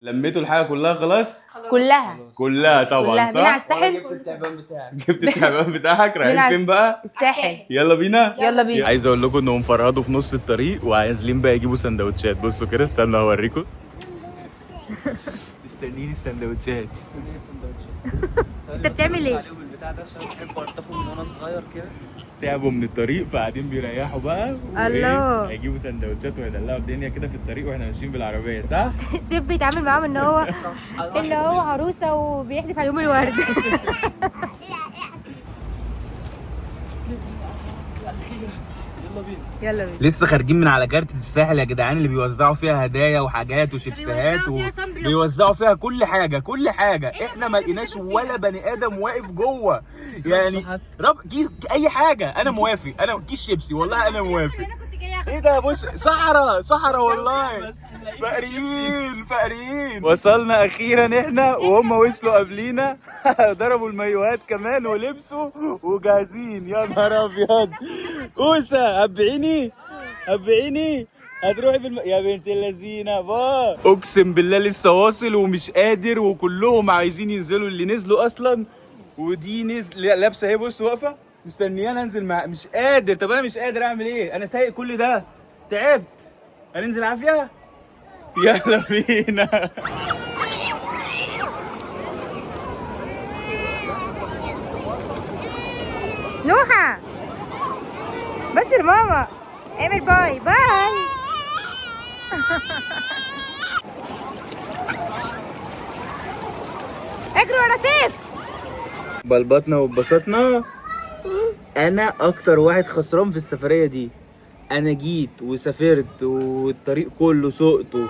لميتوا الحاجه كلها خلاص؟ كلها طبعا صح؟ من على الساحل. جبت التعبان بتاعك. جبت التعبان بتاعك. رايحين فين بقى؟ الساحل. يلا بينا. يلا بينا. عايز اقول لكم انهم فرهدوا في نص الطريق وعايزين بقى يجيبوا سندوتشات. بصوا كده، استنى هوريكم. استنيني السندوتشات. انت بتعمل ايه؟ عليهم البتاع ده عشان بحب ارتفع من وانا صغير كده. تعبوا من الطريق فقاعدين بيريحوا بقى. الله. هيجيبوا سندوتشات ويدلعوا الدنيا كده في الطريق واحنا ماشيين بالعربيه، صح؟ سيف بيتعامل معاهم ان هو اللي هو عروسه وبيحدف عليهم الورد. يلا بينا. لسه خارجين من على كارتة الساحل يا جدعان، اللي بيوزعوا فيها هدايا وحاجات وشيبسيهات بيوزعوا فيها كل حاجه. احنا ما لقيناش ولا بني ادم واقف جوه يعني. كيس اي حاجه انا موافق. انا كيس شيبسي والله انا موافق. ايه ده؟ بص، صحراء والله. فقريين. وصلنا اخيرا احنا وهم وصلوا قبلينا. ضربوا المايوهات كمان ولبسوا وجاهزين. يا نهار ابيض. اوسه هبعيني هتروحي يا بنت اللذينه با. اقسم بالله لسه واصل ومش قادر، وكلهم عايزين ينزلوا، اللي نزلوا اصلا. ودي لابسه اهي، بص واقفه مستنيانا انزل مع. مش قادر. طب انا مش قادر اعمل ايه؟ انا سايق كل ده، تعبت. هننزل عافيه. يلا بينا. نوحة بس لماما اعمل باي. اجري ورا سيف. بلبطنا واتبسطنا. انا اكتر واحد خسران في السفريه دي. انا جيت وسافرت والطريق كله سقته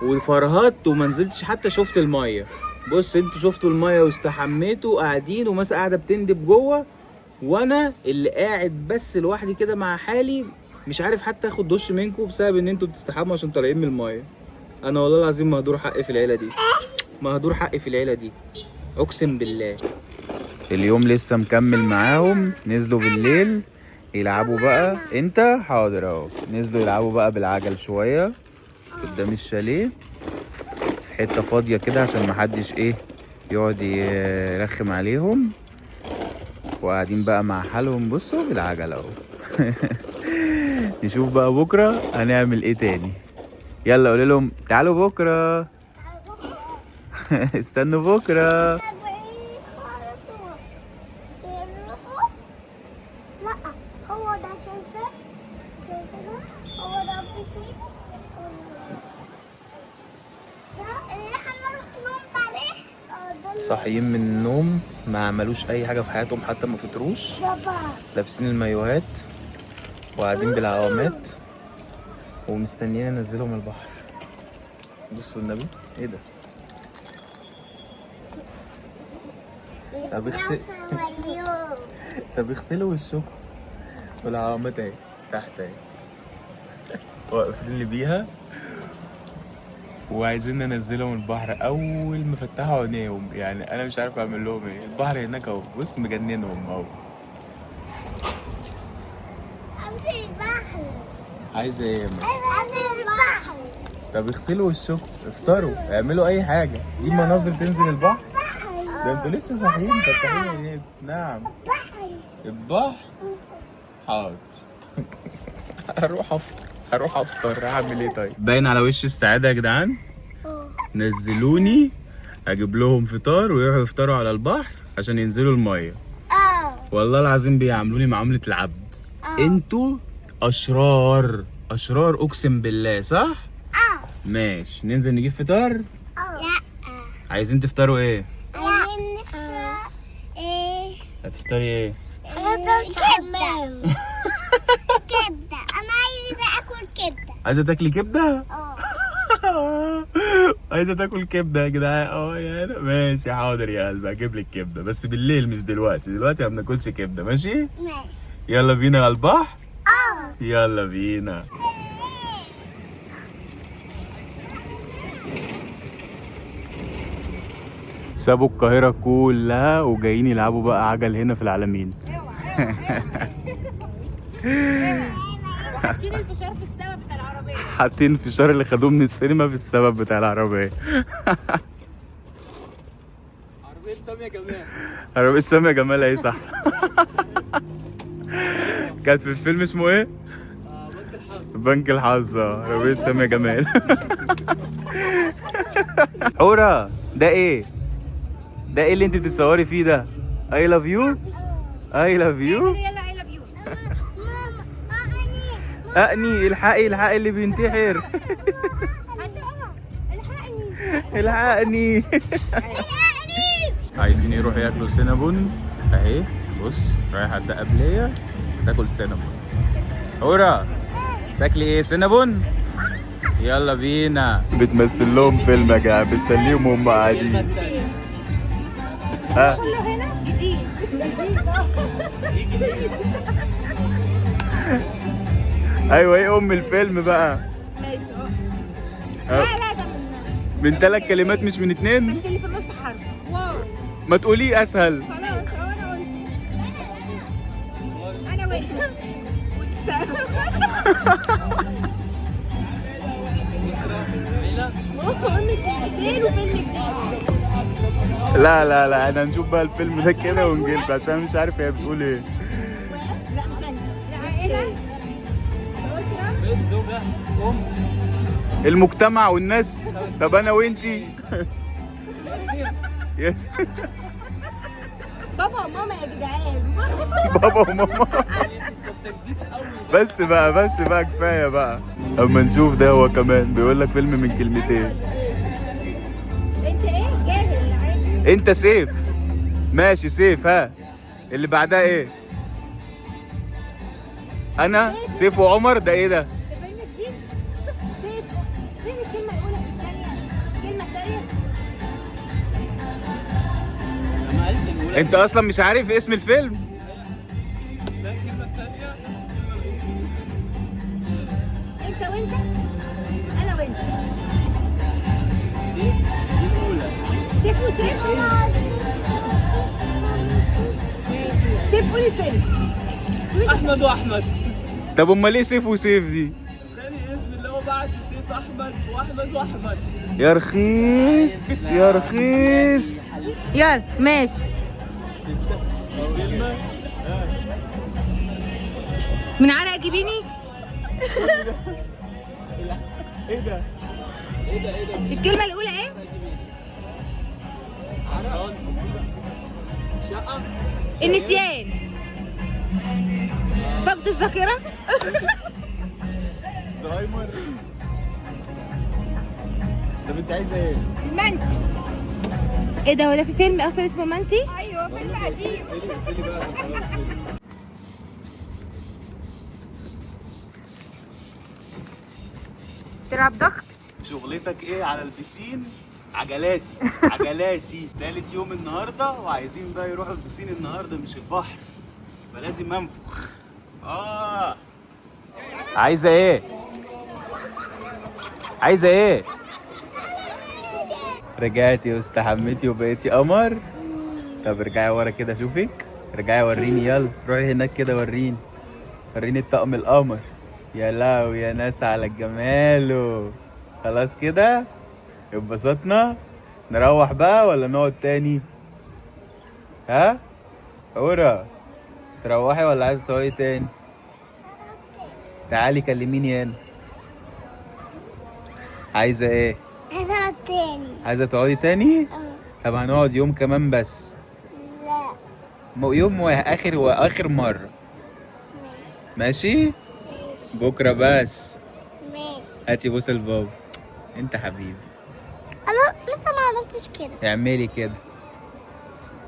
وفرهدت وما نزلتش حتى شفت الميه. بص انتوا شفتوا الميه واستحميتوا قاعدين، ومسا قاعده بتندب جوه، وانا اللي قاعد بس لوحدي كده مع حالي، مش عارف حتى اخد دش منكم بسبب ان انتوا بتستحموا عشان طالعين من الميه. انا والله العظيم مهدور حقي في العيله دي، اقسم بالله. اليوم لسه مكمل معاهم. نزلوا بالليل يلعبوا بقى. انت حاضر اهو. نزلوا يلعبوا بقى بالعجل شويه قدام الشاليه في حته فاضيه كده عشان محدش يقعد يرخم عليهم، وقاعدين بقى مع حالهم. بصوا بالعجل اهو. نشوف بقى بكره هنعمل ايه تاني. يلا قولي لهم تعالوا بكره. استنوا بكره. صاحيين من النوم ما عملوش اي حاجه في حياتهم، حتى ما فطروش، لابسين المايوهات وقاعدين بالعوامات ومستنيين انزلهم البحر. بصوا النبي ايه ده. طب اغسلوا وشكم. والعوامات اهي تحت اهي واقفين لي بيها وعايزين ننزلهم البحر. اول ما فتحوا عينيهم يعني انا مش عارف اعمل لهم ايه. البحر هناك اهو، بص مجننهم اهو. عايزه ايه يا البحر؟ طب اغسلوا وشكم، افطروا، اعملوا اي حاجه. دي مناظر تنزل البحر؟ ده انتوا لسه صاحيين فتحين عينيكم. نعم البحر. حاضر. هروح افطر. هعمل ايه طيب؟ باين على وش السعاده يا جدعان. نزلوني اجيب لهم فطار ويروحوا يفطروا على البحر عشان ينزلوا الميه. والله العظيم بيعاملوني معامله العبد. انتوا اشرار اقسم بالله، صح؟ ماشي ننزل نجيب فطار. لا. عايزين تفطروا ايه؟ عايزين نفطر ايه؟ هتفطري ايه؟ كبدة. انا عايزة اكل كبدة. عايزه تاكلي كبده؟ اه. عايزه تاكل كبده يا جدعان؟ يعني ماشي حاضر يا قلبي، هجيب لك كبده بس بالليل مش دلوقتي ما بناكلش كبده. ماشي؟ ماشي. يلا بينا على البحر. اه. يلا بينا. سابوا القاهرة كلها وجايين يلعبوا بقى عجل هنا في العلمين. حاطين الفشار في السما بتاع العربية. حاطين الفشار اللي خدوه من السينما في السبب بتاع العربية. عربية سامية جمال. عربية سامية جمال اهي صح. كانت في الفيلم اسمه ايه؟ بنك الحظ. بنك الحظ. عربية سامية جمال. حورة ده ايه؟ ده ايه اللي انت بتتصوري فيه ده؟ I love you؟ I love you؟ يلا I love you. ماما أقني الحقي الحقي اللي بينتحر. الحقني. عايزين يروحوا ياكلوا سينابون اهي. بص رايحة قبلية تاكل سينابون. حورة تاكلي ايه؟ سينابون؟ يلا بينا. بتمثل لهم فيلم يا جماعة، بتسليهم وهم قاعدين. ها كله هنا جديد. ايوه ايه ام الفيلم بقى؟ ماشي ها؟ لا ده من 3 كلمات مش من 2. بس اللي في النص حرف. واو ما تقوليه اسهل. خلاص انا قلت. انا وانت. قلنا كلمتين وفيلم جديد. لا لا لا احنا هنشوف بقى الفيلم ده كده ونجيلكوا عشان مش عارف هي بتقول ايه. لا مش انت. العائلة. الأسرة. الزوجة. المجتمع والناس. طب انا وانتي. يس. بابا وماما يا جدعان. بابا وماما. بس بقى كفايه بقى. اما نشوف ده هو كمان بيقول لك فيلم من كلمتين. انت ايه جاهل عادي. انت سيف. ماشي سيف. ها اللي بعدها ايه؟ انا سيف وعمر. ده ايه ده؟ ده فيلم جديد. سيف. فين الكلمة الأولى في الثانية؟ الكلمة الثانية. ما قالش الأولى. انت اصلا مش عارف اسم الفيلم. لا الكلمة الثانية نفس الكلمة الأولى. انت وانت. انا وانت. سيف دي الأولى. سيف وسيف. ماشي. سيف قول الفيلم. أحمد وأحمد. طب امال ليه سيف وسيف دي؟ تاني اسم اللي هو بعد سيف أحمد وأحمد وأحمد. يا رخيص يا رخيص. يلا ماشي. كلمة. من عرق جبيني. ايه ده؟ الكلمة الأولى ايه؟ عرقان. شقة. النسيان. فقد الذاكرة. زهايمر. طب انت عايزه ايه؟ منسي. ايه ده؟ هو ده في فيلم اصلا اسمه منسي؟ ايوه فيلم قديم. تلعب ضغط؟ شغلتك ايه على البسين؟ عجلاتي عجلاتي. تالت يوم النهارده وعايزين بقى يروحوا البسين النهارده مش البحر، فلازم انفخ. عايزه ايه؟ عايزه ايه؟ رجعتي واستحميتي وبقيتي قمر. طب ارجعي ورا كده اشوفك. ارجعي وريني يلا. روحي هناك كده وريني. وريني الطقم القمر. يا لهوي يا ناس على جماله. خلاص كده اتبسطنا. نروح بقى ولا نقعد تاني؟ ها؟ حورة تروحي ولا عايز تقعدي تاني؟ تعالي كلميني هنا. عايزة ايه؟ أنا تاني. عايزة تقعدي تاني؟ طب هنقعد يوم كمان بس. لا. يوم واخر مرة. ماشي؟ بكرة بس. ماشي. هاتي بوسة لبابا. انت حبيبي. أنا لسه ما عملتش كده. اعملي كده.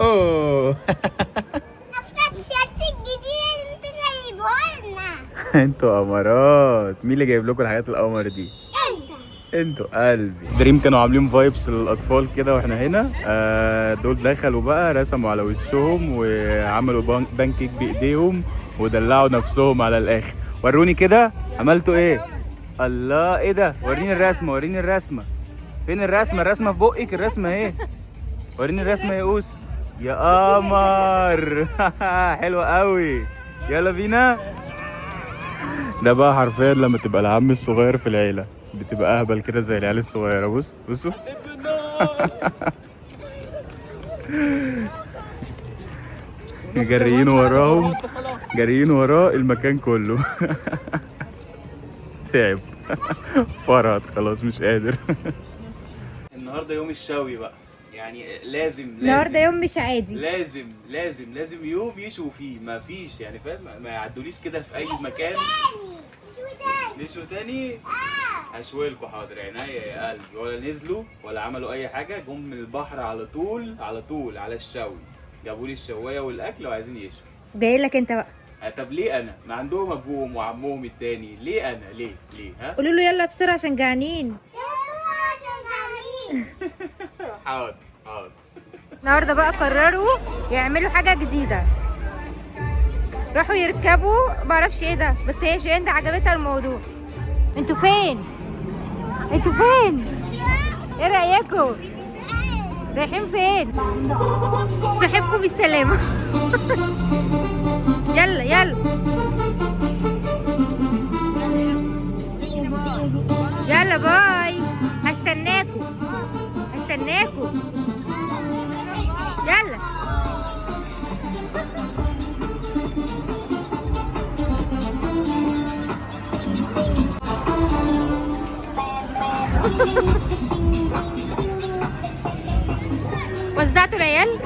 اوه. التيشيرت الجديد اللي انت جايبه لنا. انتوا قمرات. مين اللي جايب لكم الحاجات القمر دي؟ انتوا قلبي. دريم كانوا عاملين فايبس للاطفال كده واحنا هنا. دول دخلوا بقى رسموا على وشهم وعملوا بانكيك بايديهم ودلعوا نفسهم على الاخر. وروني كده عملتوا ايه. الله ايه ده؟ وريني الرسمه وريني الرسمه. فين الرسمه؟ الرسمه في بقك. الرسمه اهي. وريني الرسمه يا اوسي. يا قمر. حلوه قوي. يلا بينا ده بقى حرفيا لما تبقى العم الصغير في العيلة بتبقى اهبل كده زي العيال الصغيرة. بص بصوا. جاريين وراهم، جاريين وراه المكان كله. تعب، فرط خلاص مش قادر. النهارده يوم الشوي بقى، يعني لازم النهارده يوم مش عادي. لازم يوم يشوا فيه، ما فيش يعني فاهم، ما يعدوليش كده في اي مكان. نشوا تاني؟ هشويلكوا حاضر عينيا يا قلبي. ولا نزلوا ولا عملوا اي حاجه، جم من البحر على طول على الشوي، جابوا لي الشوايه والاكل وعايزين يشوا. جاي لك انت بقى. طب ليه انا؟ ما عندهم ابوهم وعمهم التاني، ليه انا؟ ليه ها؟ قولوا له يلا بسرعه عشان جعانين. حاضر. النهارده بقى قرروا يعملوا حاجه جديده، راحوا يركبوا معرفش ايه ده، بس هي شيرين عجبتها الموضوع. انتوا فين؟ ايه رايكم؟ رايحين فين؟ صاحبكم بالسلامه. يلا باي. هستناكوا يلا. وزعتوا العيال؟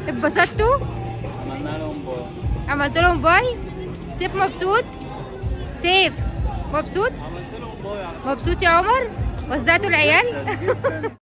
اتبسطتوا؟ عملت لهم باي. سيف مبسوط؟ مبسوط يا عمر؟ وزعتوا العيال؟